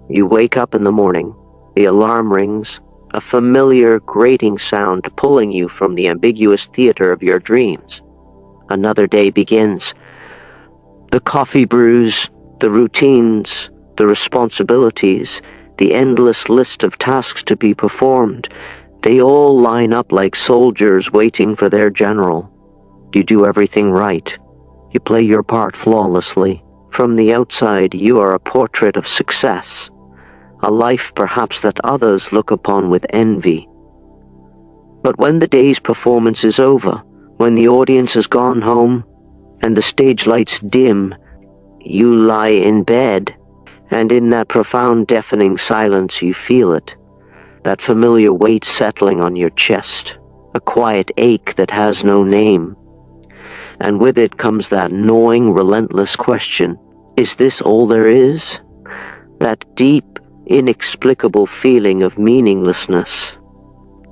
You wake up in the morning. The alarm rings, a familiar grating sound pulling you from the ambiguous theater of your dreams. Another day begins. The coffee brews, the routines, the responsibilities, the endless list of tasks to be performed, they all line up like soldiers waiting for their general. You do everything right. You play your part flawlessly. From the outside, you are a portrait of success, a life perhaps that others look upon with envy. But when the day's performance is over, when the audience has gone home, and the stage lights dim, you lie in bed, and in that profound deafening silence you feel it, that familiar weight settling on your chest, a quiet ache that has no name. And with it comes that gnawing, relentless question, is this all there is? That deep, inexplicable feeling of meaninglessness.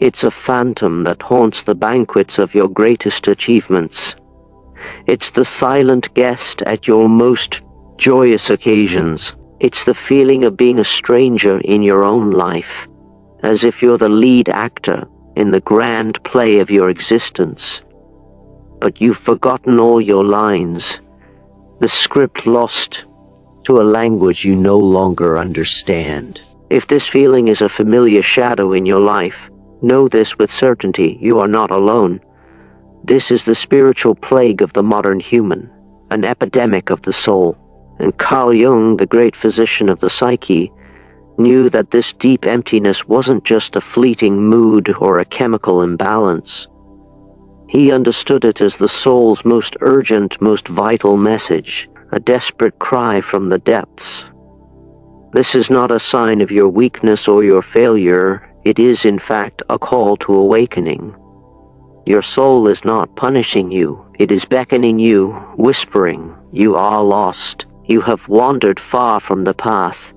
It's a phantom that haunts the banquets of your greatest achievements. It's the silent guest at your most joyous occasions. It's the feeling of being a stranger in your own life, as if you're the lead actor in the grand play of your existence. But you've forgotten all your lines, the script lost to a language you no longer understand. If this feeling is a familiar shadow in your life, know this with certainty, you are not alone. This is the spiritual plague of the modern human, an epidemic of the soul. And Carl Jung, the great physician of the psyche, knew that this deep emptiness wasn't just a fleeting mood or a chemical imbalance. He understood it as the soul's most urgent, most vital message, a desperate cry from the depths. This is not a sign of your weakness or your failure. It is, in fact, a call to awakening. Your soul is not punishing you. It is beckoning you, whispering, you are lost. You have wandered far from the path,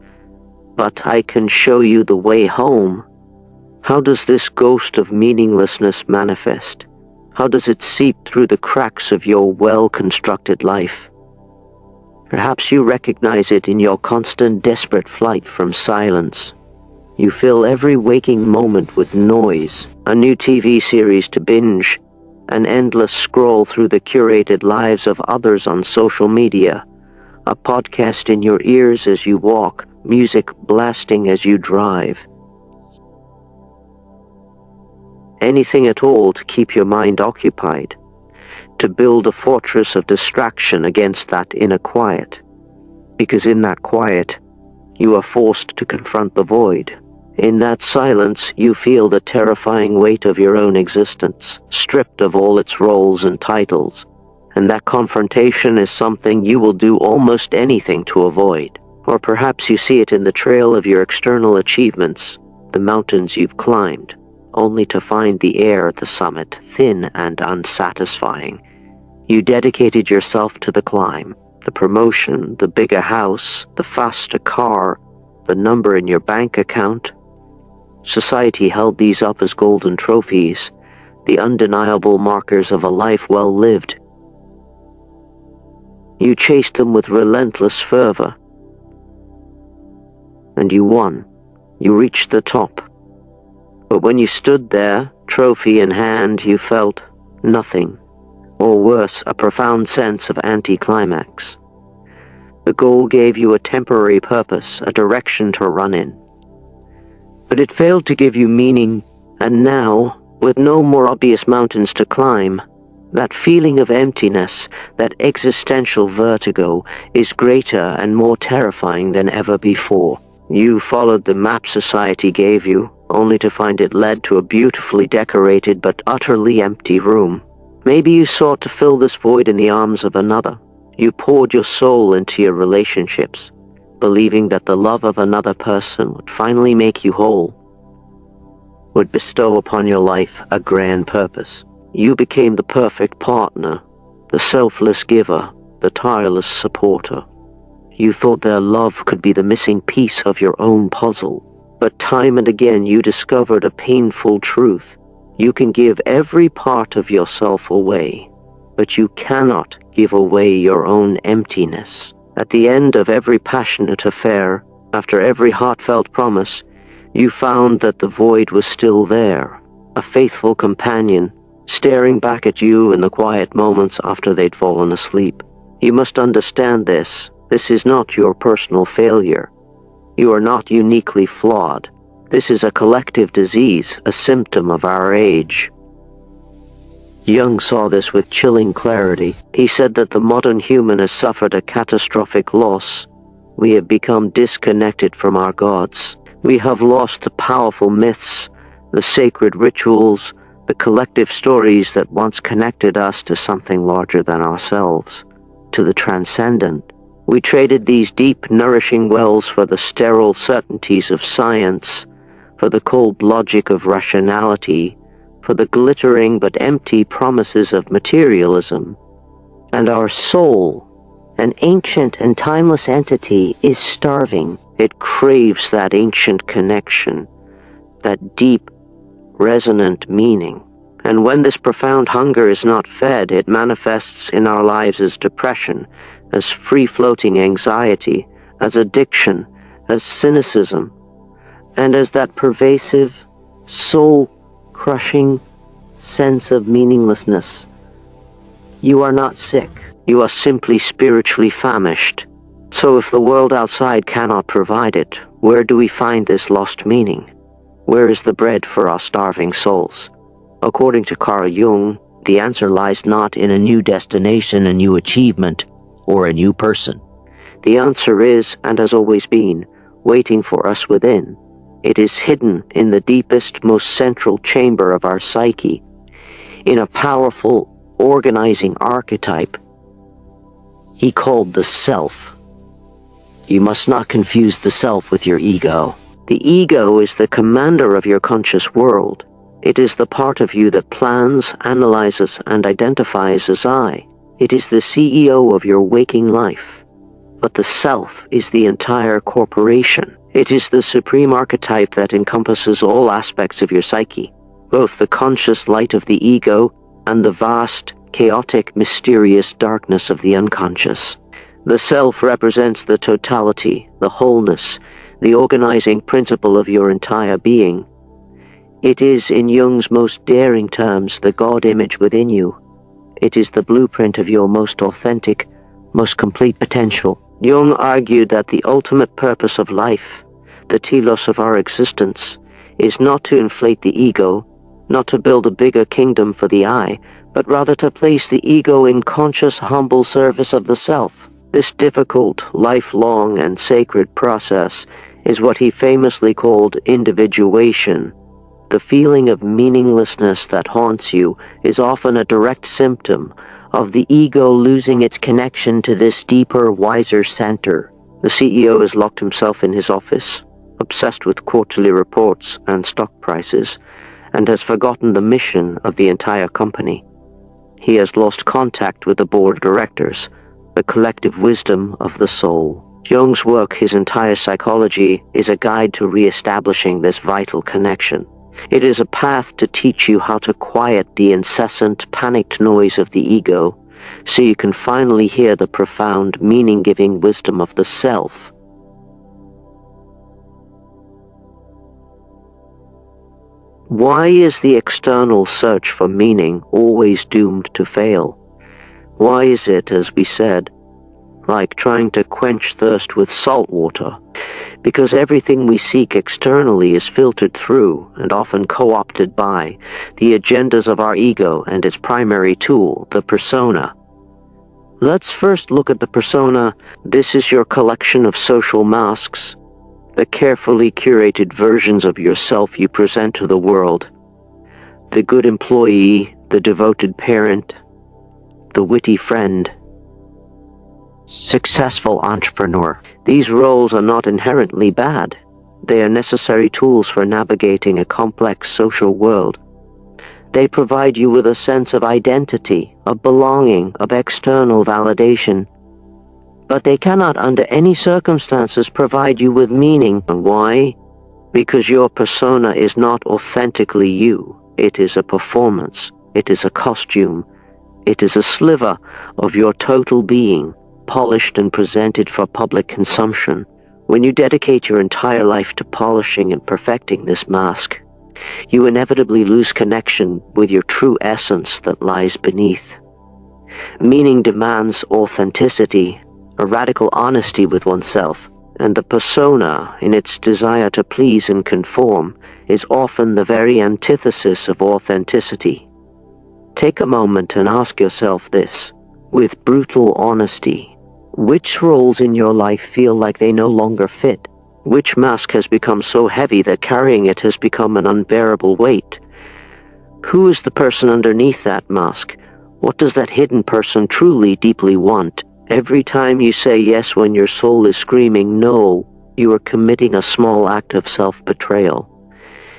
but I can show you the way home. How does this ghost of meaninglessness manifest? How does it seep through the cracks of your well-constructed life? Perhaps you recognize it in your constant desperate flight from silence. You fill every waking moment with noise, a new TV series to binge, an endless scroll through the curated lives of others on social media, a podcast in your ears as you walk, music blasting as you drive. Anything at all to keep your mind occupied, to build a fortress of distraction against that inner quiet. Because in that quiet, you are forced to confront the void. In that silence, you feel the terrifying weight of your own existence, stripped of all its roles and titles. And that confrontation is something you will do almost anything to avoid. Or perhaps you see it in the trail of your external achievements, the mountains you've climbed, only to find the air at the summit thin and unsatisfying. You dedicated yourself to the climb, the promotion, the bigger house, the faster car, the number in your bank account. Society held these up as golden trophies, the undeniable markers of a life well lived. You chased them with relentless fervor, and you won. You reached the top. But when you stood there, trophy in hand, you felt nothing, or worse, a profound sense of anticlimax. The goal gave you a temporary purpose, a direction to run in. But it failed to give you meaning, and now, with no more obvious mountains to climb, that feeling of emptiness, that existential vertigo, is greater and more terrifying than ever before. You followed the map society gave you, only to find it led to a beautifully decorated but utterly empty room. Maybe you sought to fill this void in the arms of another. You poured your soul into your relationships, believing that the love of another person would finally make you whole, would bestow upon your life a grand purpose. You became the perfect partner, the selfless giver, the tireless supporter. You thought their love could be the missing piece of your own puzzle. But time and again you discovered a painful truth. You can give every part of yourself away, but you cannot give away your own emptiness. At the end of every passionate affair, After every heartfelt promise, you found that the void was still there, a faithful companion, staring back at you in the quiet moments after they'd fallen asleep. You must understand this. This is not your personal failure. You are not uniquely flawed. This is a collective disease, a symptom of our age. Jung saw this with chilling clarity. He said that the modern human has suffered a catastrophic loss. We have become disconnected from our gods. We have lost the powerful myths, the sacred rituals, the collective stories that once connected us to something larger than ourselves, to the transcendent. We traded these deep, nourishing wells for the sterile certainties of science, for the cold logic of rationality, for the glittering but empty promises of materialism. And our soul, an ancient and timeless entity, is starving. It craves that ancient connection, that deep, resonant meaning. And when this profound hunger is not fed, it manifests in our lives as depression, as free-floating anxiety, as addiction, as cynicism, and as that pervasive, soul-crushing sense of meaninglessness. You are not sick. You are simply spiritually famished. So if the world outside cannot provide it, where do we find this lost meaning? Where is the bread for our starving souls? According to Carl Jung, the answer lies not in a new destination, a new achievement, or a new person. The answer is, and has always been, waiting for us within. It is hidden in the deepest, most central chamber of our psyche, in a powerful, organizing archetype he called the self. You must not confuse the self with your ego. The ego is the commander of your conscious world. It is the part of you that plans, analyzes, and identifies as I. It is the CEO of your waking life. But the self is the entire corporation. It is the supreme archetype that encompasses all aspects of your psyche, both the conscious light of the ego and the vast, chaotic, mysterious darkness of the unconscious. The self represents the totality, the wholeness, the organizing principle of your entire being. It is, in Jung's most daring terms, the God image within you. It is the blueprint of your most authentic, most complete potential. Jung argued that the ultimate purpose of life, the telos of our existence, is not to inflate the ego, not to build a bigger kingdom for the I, but rather to place the ego in conscious, humble service of the self. This difficult, lifelong, and sacred process is what he famously called individuation. The feeling of meaninglessness that haunts you is often a direct symptom of the ego losing its connection to this deeper, wiser center. The CEO has locked himself in his office, obsessed with quarterly reports and stock prices, and has forgotten the mission of the entire company. He has lost contact with the board of directors, the collective wisdom of the soul. Jung's work, his entire psychology, is a guide to re-establishing this vital connection. It is a path to teach you how to quiet the incessant, panicked noise of the ego, so you can finally hear the profound, meaning-giving wisdom of the self. Why is the external search for meaning always doomed to fail? Why is it, as we said, like trying to quench thirst with salt water? Because everything we seek externally is filtered through, and often co-opted by, the agendas of our ego and its primary tool, the persona. Let's first look at the persona. This is your collection of social masks, the carefully curated versions of yourself you present to the world. The good employee, the devoted parent, the witty friend, successful entrepreneur. These roles are not inherently bad. They are necessary tools for navigating a complex social world. They provide you with a sense of identity, of belonging, of external validation. But they cannot under any circumstances provide you with meaning. And why? Because your persona is not authentically you. It is a performance. It is a costume. It is a sliver of your total being, polished and presented for public consumption. When you dedicate your entire life to polishing and perfecting this mask, you inevitably lose connection with your true essence that lies beneath. Meaning demands authenticity, a radical honesty with oneself, and the persona, in its desire to please and conform, is often the very antithesis of authenticity. Take a moment and ask yourself this, with brutal honesty. Which roles in your life feel like they no longer fit? Which mask has become so heavy that carrying it has become an unbearable weight? Who is the person underneath that mask? What does that hidden person truly, deeply want? Every time you say yes when your soul is screaming no, you are committing a small act of self-betrayal.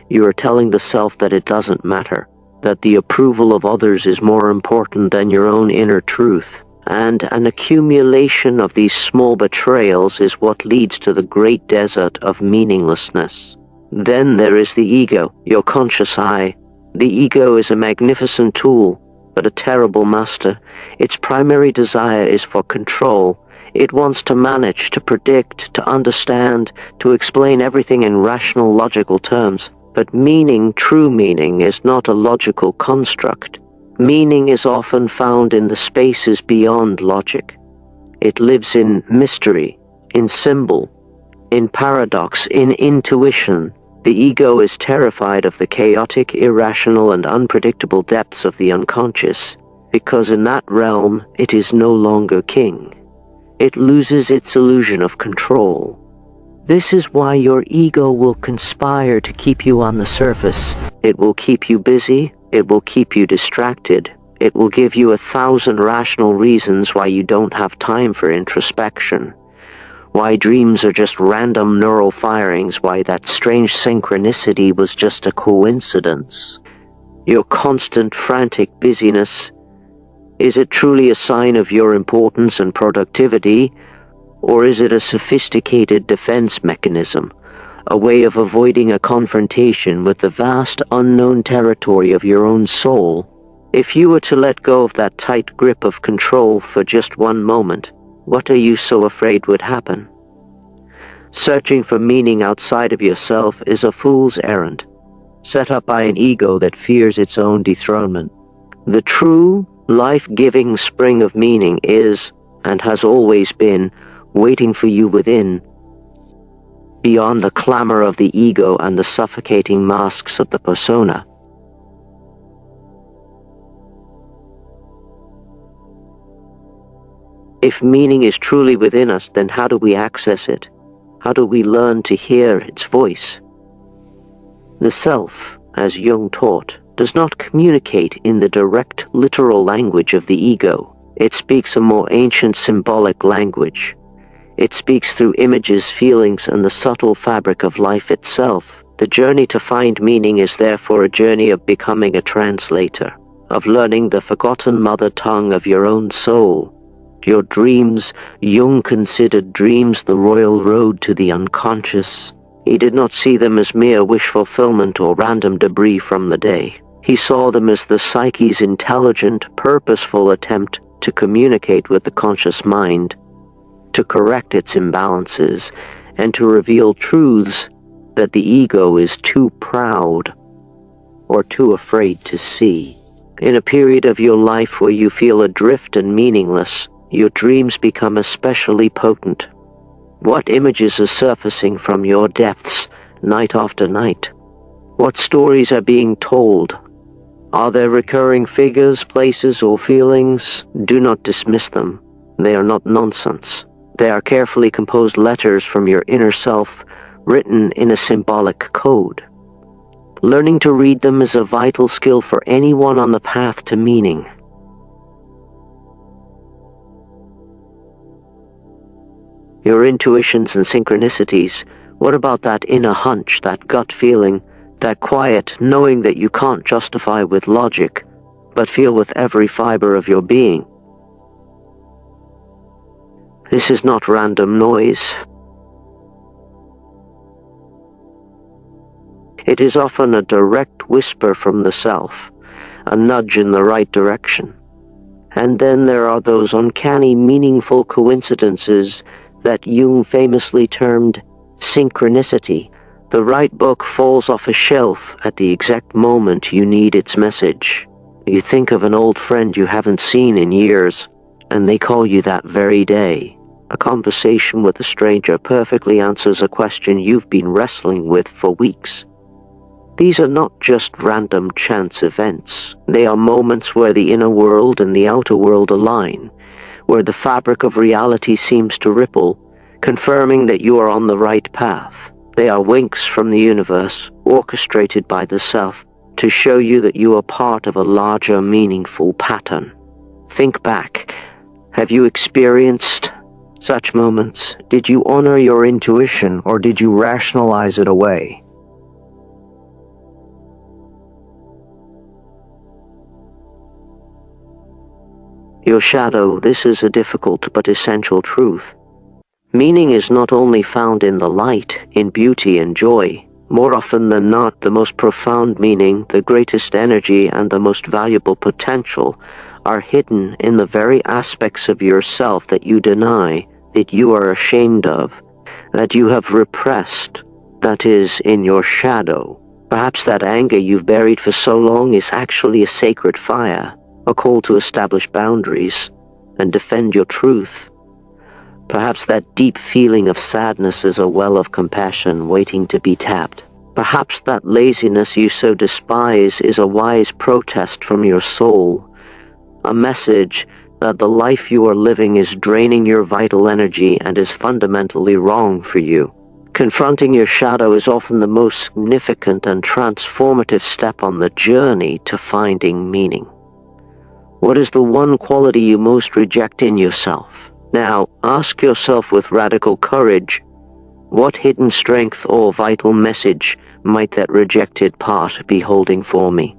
You are telling the self that it doesn't matter, that the approval of others is more important than your own inner truth. And an accumulation of these small betrayals is what leads to the great desert of meaninglessness. Then there is the ego, your conscious I. The ego is a magnificent tool, but a terrible master. Its primary desire is for control. It wants to manage, to predict, to understand, to explain everything in rational, logical terms. But meaning, true meaning, is not a logical construct. Meaning is often found in the spaces beyond logic. It lives in mystery, in symbol, in paradox, in intuition. The ego is terrified of the chaotic, irrational, and unpredictable depths of the unconscious, because in that realm it is no longer king. It loses its illusion of control. This is why your ego will conspire to keep you on the surface. It will keep you busy. It will keep you distracted. It will give you 1,000 rational reasons why you don't have time for introspection, why dreams are just random neural firings, why that strange synchronicity was just a coincidence. Your constant frantic busyness, is it truly a sign of your importance and productivity, or is it a sophisticated defense mechanism? A way of avoiding a confrontation with the vast unknown territory of your own soul? If you were to let go of that tight grip of control for just one moment, what are you so afraid would happen? Searching for meaning outside of yourself is a fool's errand, set up by an ego that fears its own dethronement. The true, life-giving spring of meaning is, and has always been, waiting for you within, beyond the clamor of the ego and the suffocating masks of the persona. If meaning is truly within us, then how do we access it? How do we learn to hear its voice? The self, as Jung taught, does not communicate in the direct, literal language of the ego. It speaks a more ancient symbolic language. It speaks through images, feelings, and the subtle fabric of life itself. The journey to find meaning is therefore a journey of becoming a translator, of learning the forgotten mother tongue of your own soul. Your dreams, Jung considered dreams the royal road to the unconscious. He did not see them as mere wish fulfillment or random debris from the day. He saw them as the psyche's intelligent, purposeful attempt to communicate with the conscious mind, to correct its imbalances, and to reveal truths that the ego is too proud or too afraid to see. In a period of your life where you feel adrift and meaningless, your dreams become especially potent. What images are surfacing from your depths night after night? What stories are being told? Are there recurring figures, places, or feelings? Do not dismiss them. They are not nonsense. They are carefully composed letters from your inner self, written in a symbolic code. Learning to read them is a vital skill for anyone on the path to meaning. Your intuitions and synchronicities, what about that inner hunch, that gut feeling, that quiet knowing that you can't justify with logic, but feel with every fiber of your being? This is not random noise. It is often a direct whisper from the self, a nudge in the right direction. And then there are those uncanny, meaningful coincidences that Jung famously termed synchronicity. The right book falls off a shelf at the exact moment you need its message. You think of an old friend you haven't seen in years, and they call you that very day. A conversation with a stranger perfectly answers a question you've been wrestling with for weeks. These are not just random chance events. They are moments where the inner world and the outer world align, where the fabric of reality seems to ripple, confirming that you are on the right path. They are winks from the universe, orchestrated by the self, to show you that you are part of a larger, meaningful pattern. Think back. Have you experienced such moments? Did you honor your intuition, or did you rationalize it away? Your shadow. This is a difficult but essential truth. Meaning is not only found in the light, in beauty and joy. More often than not, the most profound meaning, the greatest energy, and the most valuable potential are hidden in the very aspects of yourself that you deny, that you are ashamed of, that you have repressed, that is, in your shadow. Perhaps that anger you've buried for so long is actually a sacred fire, a call to establish boundaries and defend your truth. Perhaps that deep feeling of sadness is a well of compassion waiting to be tapped. Perhaps that laziness you so despise is a wise protest from your soul, a message that the life you are living is draining your vital energy and is fundamentally wrong for you. Confronting your shadow is often the most significant and transformative step on the journey to finding meaning. What is the one quality you most reject in yourself? Now, ask yourself with radical courage, what hidden strength or vital message might that rejected part be holding for me?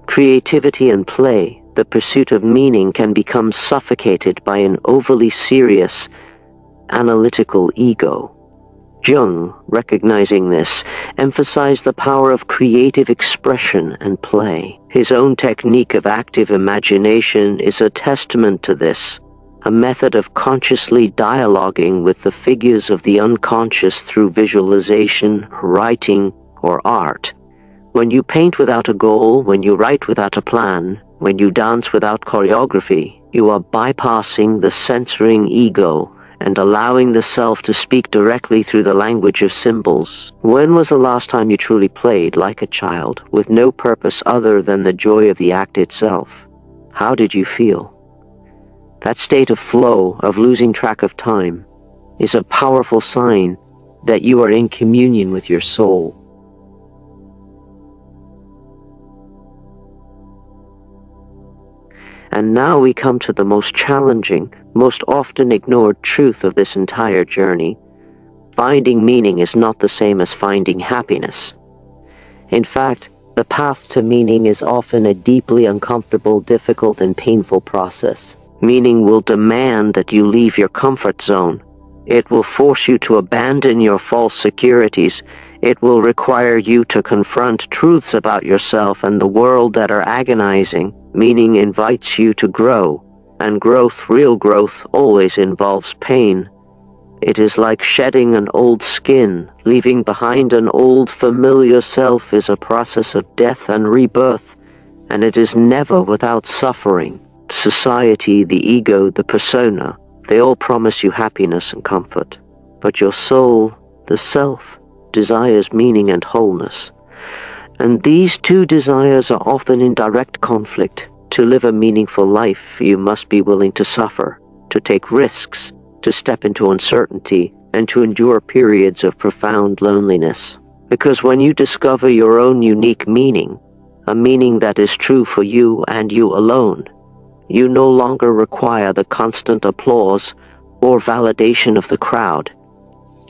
Creativity and play, the pursuit of meaning, can become suffocated by an overly serious, analytical ego. Jung, recognizing this, emphasized the power of creative expression and play. His own technique of active imagination is a testament to this, a method of consciously dialoguing with the figures of the unconscious through visualization, writing, or art. When you paint without a goal, when you write without a plan, when you dance without choreography, you are bypassing the censoring ego and allowing the self to speak directly through the language of symbols. When was the last time you truly played like a child, with no purpose other than the joy of the act itself? How did you feel? That state of flow, of losing track of time, is a powerful sign that you are in communion with your soul. And now we come to the most challenging, most often ignored truth of this entire journey. Finding meaning is not the same as finding happiness. In fact, the path to meaning is often a deeply uncomfortable, difficult, and painful process. Meaning will demand that you leave your comfort zone. It will force you to abandon your false securities. It will require you to confront truths about yourself and the world that are agonizing. Meaning invites you to grow, and growth, real growth, always involves pain. It is like shedding an old skin. Leaving behind an old familiar self is a process of death and rebirth, and it is never without suffering. Society, the ego, the persona, they all promise you happiness and comfort. But your soul, the self, desires meaning and wholeness. And these two desires are often in direct conflict. To live a meaningful life, you must be willing to suffer, to take risks, to step into uncertainty, and to endure periods of profound loneliness. Because when you discover your own unique meaning, a meaning that is true for you and you alone, you no longer require the constant applause or validation of the crowd.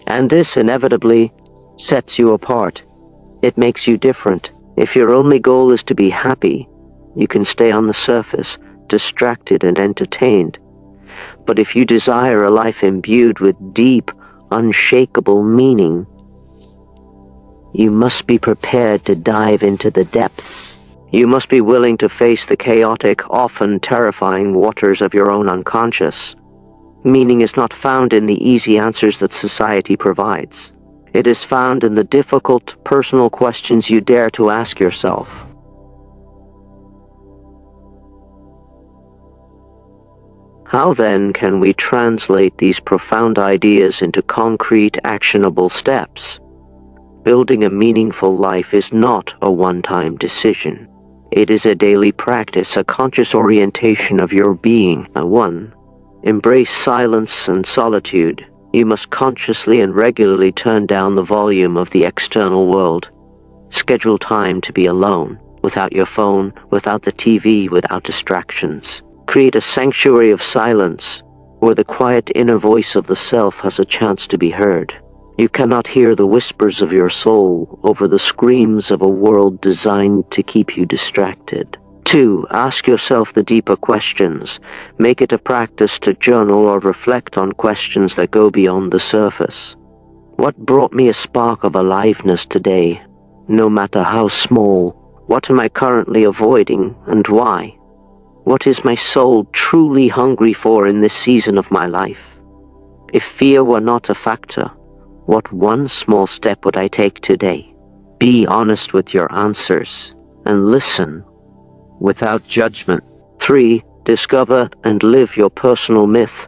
And this inevitably sets you apart. It makes you different. If your only goal is to be happy, you can stay on the surface, distracted and entertained. But if you desire a life imbued with deep, unshakable meaning, You must be prepared to dive into the depths. You must be willing to face the chaotic, often terrifying waters of your own unconscious. Meaning is not found in the easy answers that society provides. It is found in the difficult, personal questions you dare to ask yourself. How then can we translate these profound ideas into concrete, actionable steps? Building a meaningful life is not a one-time decision. It is a daily practice, a conscious orientation of your being. 1. Embrace silence and solitude. You must consciously and regularly turn down the volume of the external world. Schedule time to be alone, without your phone, without the TV, without distractions. Create a sanctuary of silence, where the quiet inner voice of the self has a chance to be heard. You cannot hear the whispers of your soul over the screams of a world designed to keep you distracted. 2. Ask yourself the deeper questions. Make it a practice to journal or reflect on questions that go beyond the surface. What brought me a spark of aliveness today, no matter how small? What am I currently avoiding, and why? What is my soul truly hungry for in this season of my life? If fear were not a factor, what one small step would I take today? Be honest with your answers, and listen without judgment. 3. Discover and live your personal myth.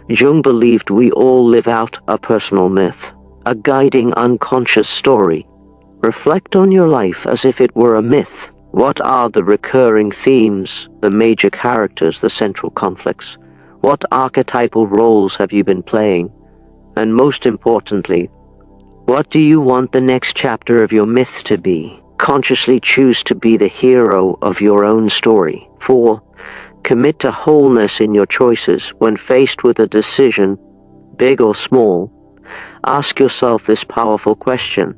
Jung believed we all live out a personal myth, a guiding unconscious story. Reflect on your life as if it were a myth. What are the recurring themes, the major characters, the central conflicts? What archetypal roles have you been playing? And most importantly, what do you want the next chapter of your myth to be? Consciously choose to be the hero of your own story. 4. Commit to wholeness in your choices. When faced with a decision, big or small, ask yourself this powerful question.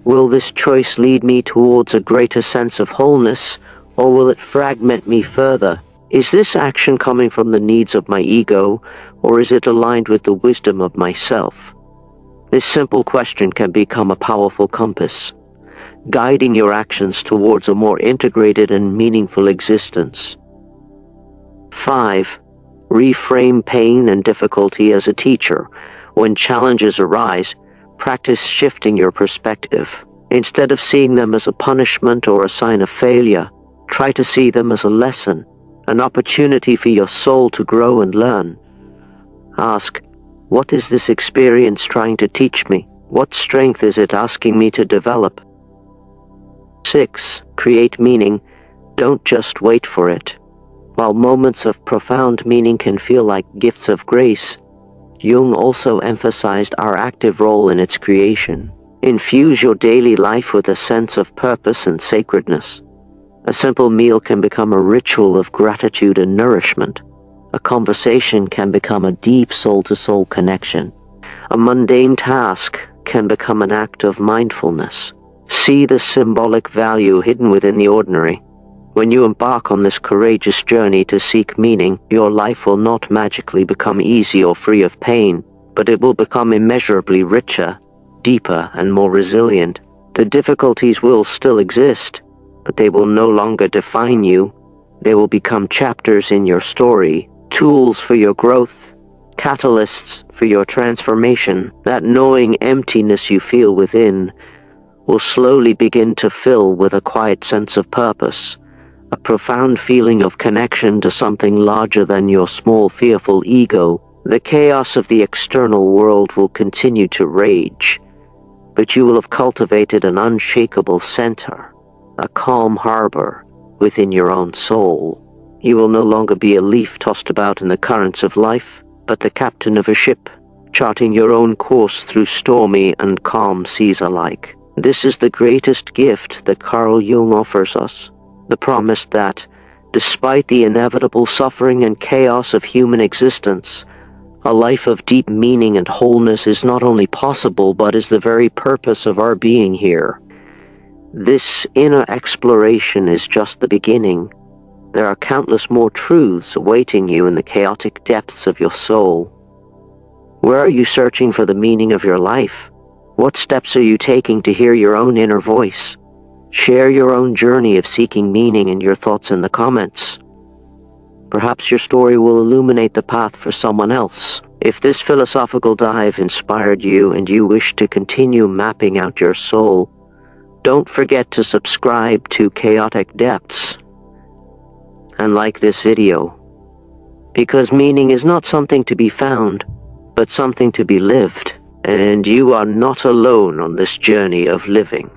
Will this choice lead me towards a greater sense of wholeness, or will it fragment me further? Is this action coming from the needs of my ego, or is it aligned with the wisdom of myself? This simple question can become a powerful compass, guiding your actions towards a more integrated and meaningful existence. 5. Reframe pain and difficulty as a teacher. When challenges arise, practice shifting your perspective. Instead of seeing them as a punishment or a sign of failure, try to see them as a lesson, an opportunity for your soul to grow and learn. Ask, what is this experience trying to teach me? What strength is it asking me to develop? 6. Create meaning. Don't just wait for it. While moments of profound meaning can feel like gifts of grace, Jung also emphasized our active role in its creation. Infuse your daily life with a sense of purpose and sacredness. A simple meal can become a ritual of gratitude and nourishment. A conversation can become a deep soul-to-soul connection. A mundane task can become an act of mindfulness. See the symbolic value hidden within the ordinary. When you embark on this courageous journey to seek meaning, your life will not magically become easy or free of pain, but it will become immeasurably richer, deeper, and more resilient. The difficulties will still exist, but they will no longer define you. They will become chapters in your story, tools for your growth, catalysts for your transformation. That gnawing emptiness you feel within will slowly begin to fill with a quiet sense of purpose, a profound feeling of connection to something larger than your small, fearful ego. The chaos of the external world will continue to rage, but you will have cultivated an unshakable center, a calm harbor within your own soul. You will no longer be a leaf tossed about in the currents of life, but the captain of a ship, charting your own course through stormy and calm seas alike. This is the greatest gift that Carl Jung offers us, the promise that, despite the inevitable suffering and chaos of human existence, a life of deep meaning and wholeness is not only possible, but is the very purpose of our being here. This inner exploration is just the beginning. There are countless more truths awaiting you in the chaotic depths of your soul. Where are you searching for the meaning of your life? What steps are you taking to hear your own inner voice? Share your own journey of seeking meaning and your thoughts in the comments. Perhaps your story will illuminate the path for someone else. If this philosophical dive inspired you and you wish to continue mapping out your soul, don't forget to subscribe to Chaotic Depths and like this video, because meaning is not something to be found, but something to be lived, and you are not alone on this journey of living.